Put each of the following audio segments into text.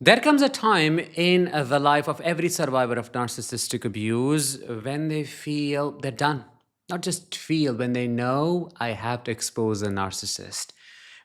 There comes a time in the life of every survivor of narcissistic abuse when they feel they're done. Not just feel, when they know I have to expose a narcissist.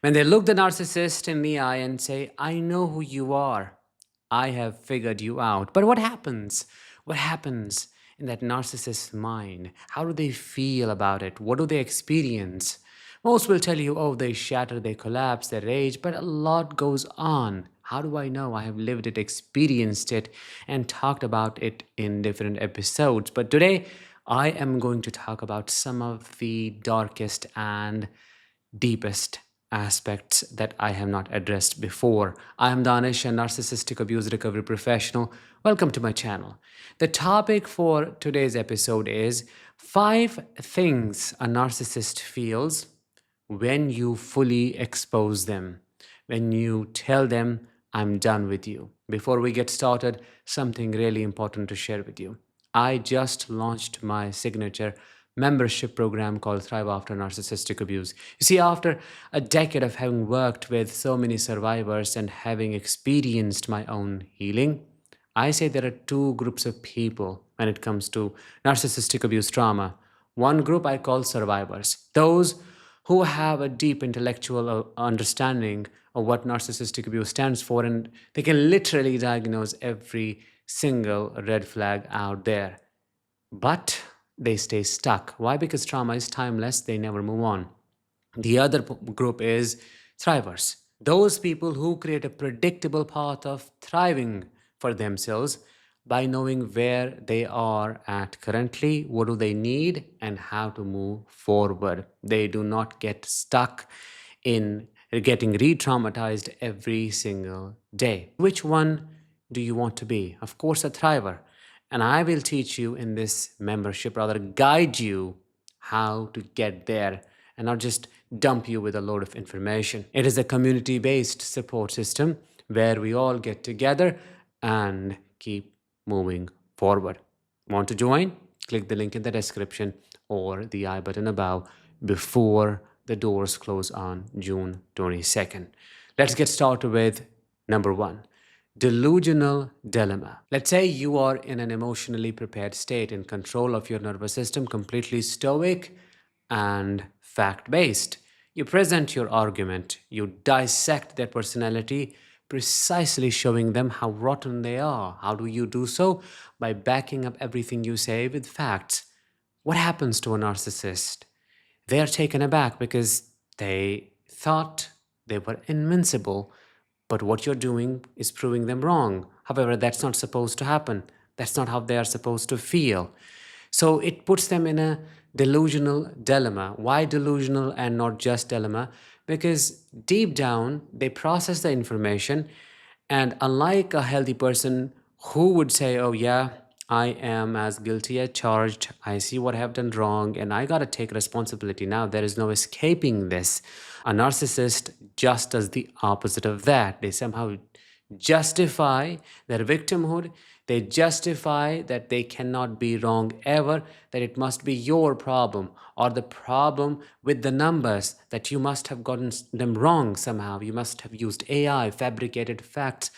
When they look the narcissist in the eye and say, I know who you are. I have figured you out. But what happens? What happens in that narcissist's mind? How do they feel about it? What do they experience? Most will tell you, oh, they shatter, they collapse, they rage, but a lot goes on. How do I know? I have lived it, experienced it, and talked about it in different episodes. But today, I am going to talk about some of the darkest and deepest aspects that I have not addressed before. I am Danish, a narcissistic abuse recovery professional. Welcome to my channel. The topic for today's episode is 5 things a narcissist feels when you fully expose them, when you tell them, I'm done with you. Before we get started, something really important to share with you. I just launched my signature membership program called Thrive After Narcissistic Abuse. You see, after a decade of having worked with so many survivors and having experienced my own healing, I say there are 2 groups of people when it comes to narcissistic abuse trauma. One group I call survivors, those who have a deep intellectual understanding of what narcissistic abuse stands for, and they can literally diagnose every single red flag out there. But they stay stuck. Why? Because trauma is timeless, they never move on. The other group is thrivers, those people who create a predictable path of thriving for themselves by knowing where they are at currently, what do they need, and how to move forward. They do not get stuck in getting re traumatized every single day. Which one do you want to be? Of course, a thriver. And I will teach you in this membership, rather, guide you how to get there and not just dump you with a load of information. It is a community based support system where we all get together and keep moving forward. Want to join? Click the link in the description or the I button above before the doors close on June 22nd. Let's get started with number 1. Delusional dilemma. Let's say you are in an emotionally prepared state, in control of your nervous system, completely stoic and fact based. You present your argument, you dissect their personality, precisely showing them how rotten they are. How do you do so? By backing up everything you say with facts. What happens to a narcissist? They are taken aback because they thought they were invincible, but what you're doing is proving them wrong. However, that's not supposed to happen. That's not how they are supposed to feel. So it puts them in a delusional dilemma. Why delusional and not just dilemma? Because deep down, they process the information, and unlike a healthy person who would say, oh, yeah, I am as guilty as charged, I see what I have done wrong, and I gotta take responsibility now, there is no escaping this. A narcissist just does the opposite of that. They somehow justify their victimhood. They justify that they cannot be wrong ever, that it must be your problem or the problem with the numbers, that you must have gotten them wrong somehow. You must have used AI, fabricated facts,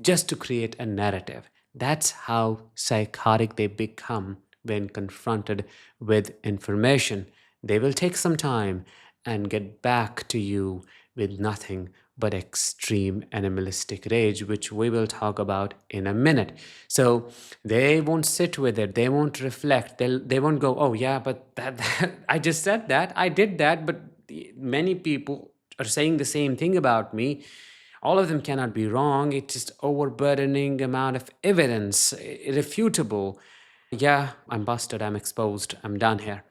just to create a narrative. That's how psychotic they become when confronted with information. They will take some time and get back to you with nothing but extreme animalistic rage, which we will talk about in a minute. So they won't sit with it, they won't reflect, they won't go, oh, yeah, but that I just said that, I did that, but many people are saying the same thing about me. All of them cannot be wrong. It's just overburdening amount of evidence, irrefutable. Yeah, I'm busted, I'm exposed, I'm done here.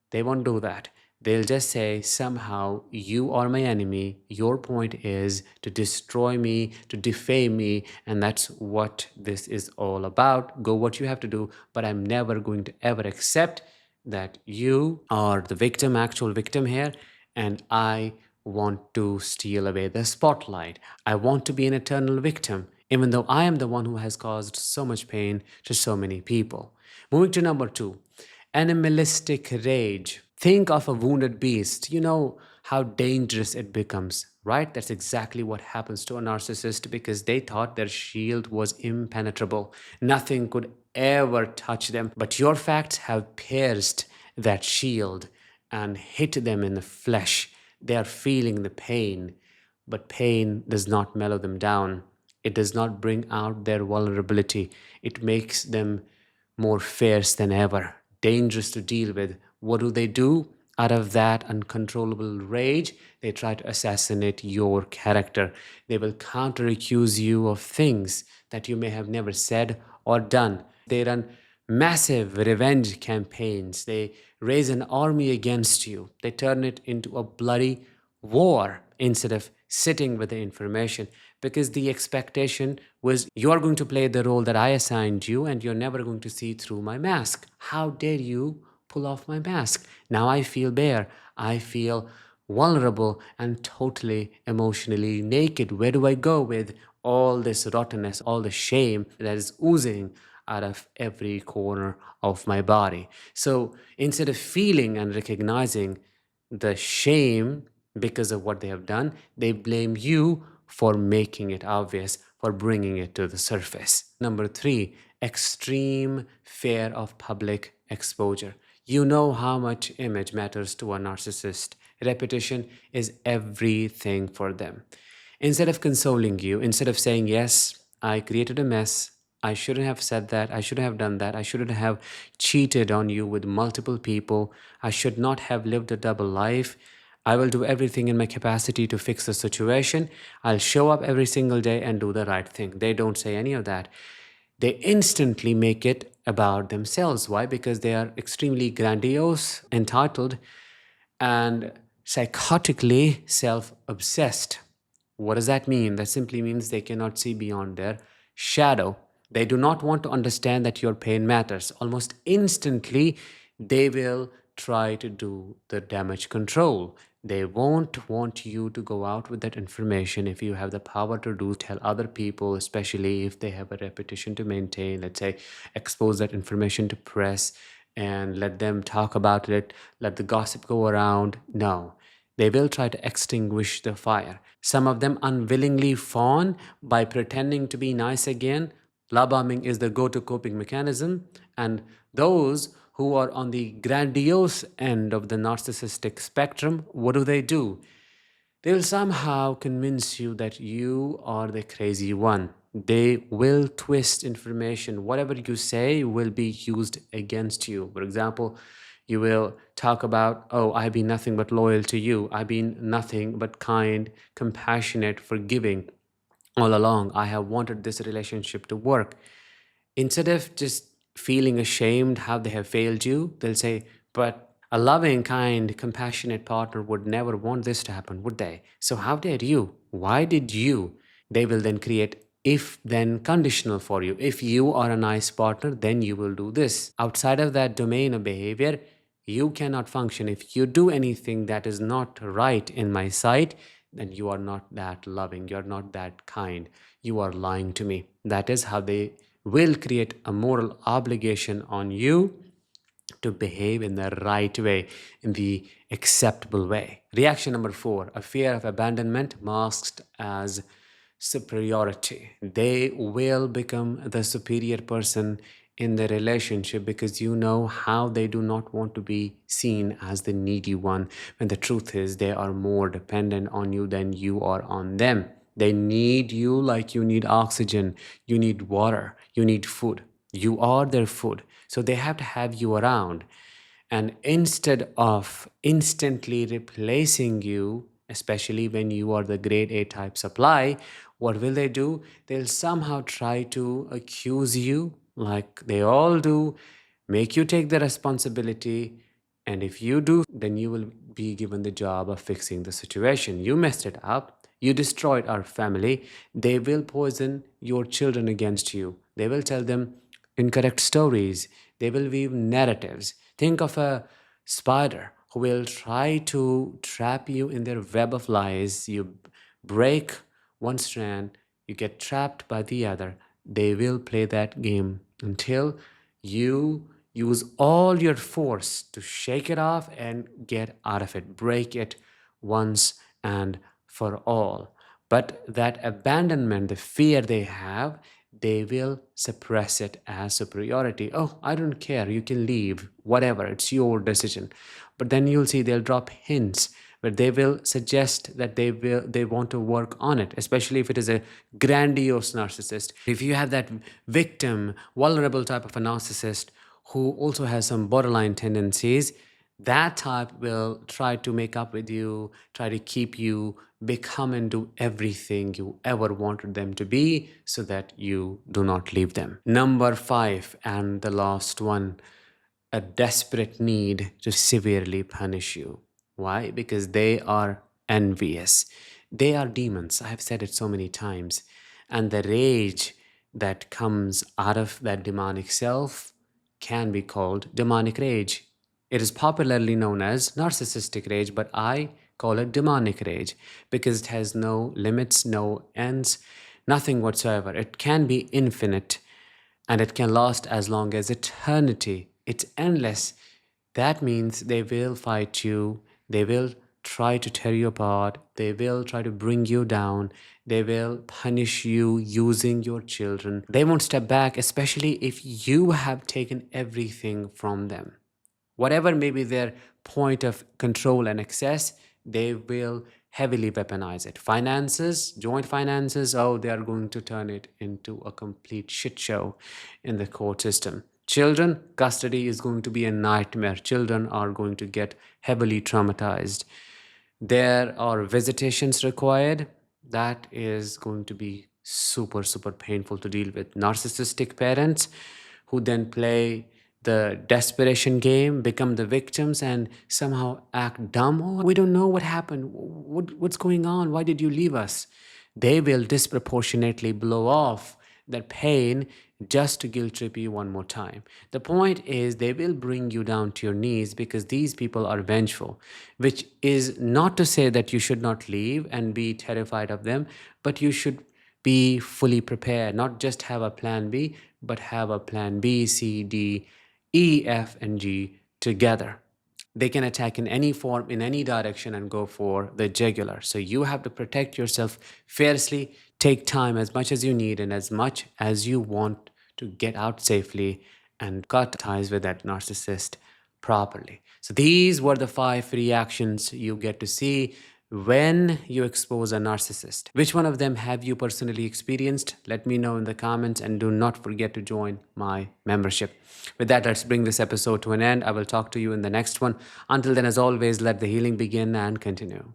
They won't do that. They'll just say, somehow, you are my enemy. Your point is to destroy me, to defame me, and that's what this is all about. Go what you have to do, but I'm never going to ever accept that you are the victim, actual victim here, and I want to steal away the spotlight. I want to be an eternal victim, even though I am the one who has caused so much pain to so many people. Moving to number 2, animalistic rage. Think of a wounded beast. You know how dangerous it becomes, right? That's exactly what happens to a narcissist because they thought their shield was impenetrable. Nothing could ever touch them. But your facts have pierced that shield and hit them in the flesh. They are feeling the pain, but pain does not mellow them down. It does not bring out their vulnerability. It makes them more fierce than ever, dangerous to deal with. What do? Out of that uncontrollable rage, they try to assassinate your character. They will counter accuse you of things that you may have never said or done. They run massive revenge campaigns. They raise an army against you. They turn it into a bloody war instead of sitting with the information because the expectation was you're going to play the role that I assigned you and you're never going to see through my mask. How dare you pull off my mask? Now I feel bare. I feel vulnerable and totally emotionally naked. Where do I go with all this rottenness, all the shame that is oozing out of every corner of my body? So instead of feeling and recognizing the shame because of what they have done, they blame you for making it obvious, for bringing it to the surface. Number three, extreme fear of public exposure. You know how much image matters to a narcissist. Repetition is everything for them. Instead of consoling you, instead of saying, yes, I created a mess, I shouldn't have said that, I shouldn't have done that, I shouldn't have cheated on you with multiple people, I should not have lived a double life, I will do everything in my capacity to fix the situation, I'll show up every single day and do the right thing. They don't say any of that. They instantly make it about themselves. Why? Because they are extremely grandiose, entitled, and psychotically self obsessed. What does that mean? That simply means they cannot see beyond their shadow. They do not want to understand that your pain matters. Almost instantly, they will try to do the damage control. They won't want you to go out with that information. If you have the power to do, tell other people, especially if they have a reputation to maintain. Let's say, expose that information to press and let them talk about it, let the gossip go around. No, they will try to extinguish the fire. Some of them unwillingly fawn by pretending to be nice again. Love bombing is the go to coping mechanism. And those who are on the grandiose end of the narcissistic spectrum, what do? They'll somehow convince you that you are the crazy one. They will twist information. Whatever you say will be used against you. For example, you will talk about, oh, I've been nothing but loyal to you. I've been nothing but kind, compassionate, forgiving all along. I have wanted this relationship to work. Instead of just feeling ashamed how they have failed you, they'll say, but a loving, kind, compassionate partner would never want this to happen, would they? So how dare you? Why did you? They will then create if then conditional for you. If you are a nice partner, then you will do this. Outside of that domain of behavior, you cannot function. If you do anything that is not right in my sight, then you are not that loving. You're not that kind. You are lying to me. That is how they will create a moral obligation on you to behave in the right way, in the acceptable way. Reaction number four, a fear of abandonment masked as superiority. They will become the superior person in the relationship because you know how they do not want to be seen as the needy one, when the truth is they are more dependent on you than you are on them. They need you like you need oxygen, you need water, you need food. You are their food. So they have to have you around. And instead of instantly replacing you, especially when you are the grade A type supply, what will they do? They'll somehow try to accuse you, like they all do, make you take the responsibility. And if you do, then you will be given the job of fixing the situation. You messed it up. You destroyed our family. They will poison your children against you. They will tell them incorrect stories. They will weave narratives. Think of a spider who will try to trap you in their web of lies. You break one strand, you get trapped by the other. They will play that game until you use all your force to shake it off and get out of it, break it once and for all. But that abandonment, the fear they have, they will suppress it as superiority. Oh, I don't care, you can leave, whatever, it's your decision. But then you'll see they'll drop hints where they will suggest that they want to work on it, especially if it is a grandiose narcissist. If you have that victim, vulnerable type of a narcissist who also has some borderline tendencies, that type will try to make up with you, try to keep you become and do everything you ever wanted them to be so that you do not leave them. Number 5, and the last one, a desperate need to severely punish you. Why? Because they are envious. They are demons. I have said it so many times. And the rage that comes out of that demonic self can be called demonic rage. It is popularly known as narcissistic rage, but I call it demonic rage because it has no limits, no ends, nothing whatsoever. It can be infinite and it can last as long as eternity. It's endless. That means they will fight you, they will try to tear you apart, they will try to bring you down, they will punish you using your children. They won't step back, especially if you have taken everything from them. Whatever may be their point of control and access, they will heavily weaponize it. Finances, joint finances, oh, they are going to turn it into a complete shit show in the court system. Children, custody is going to be a nightmare. Children are going to get heavily traumatized. There are visitations required. That is going to be super, super painful to deal with. Narcissistic parents who then play the desperation game, become the victims, and somehow act dumb. Oh, we don't know what happened. What's going on? Why did you leave us? They will disproportionately blow off that pain just to guilt trip you one more time. The point is, they will bring you down to your knees because these people are vengeful, which is not to say that you should not leave and be terrified of them, but you should be fully prepared, not just have a plan B, but have a plan B, C, D, E, F, and G together. They can attack in any form, in any direction, and go for the jugular. So you have to protect yourself fiercely, take time as much as you need and as much as you want to get out safely and cut ties with that narcissist properly. So these were the 5 reactions you get to see when you expose a narcissist. Which one of them have you personally experienced? Let me know in the comments and do not forget to join my membership. With that, let's bring this episode to an end. I will talk to you in the next one. Until then, as always, let the healing begin and continue.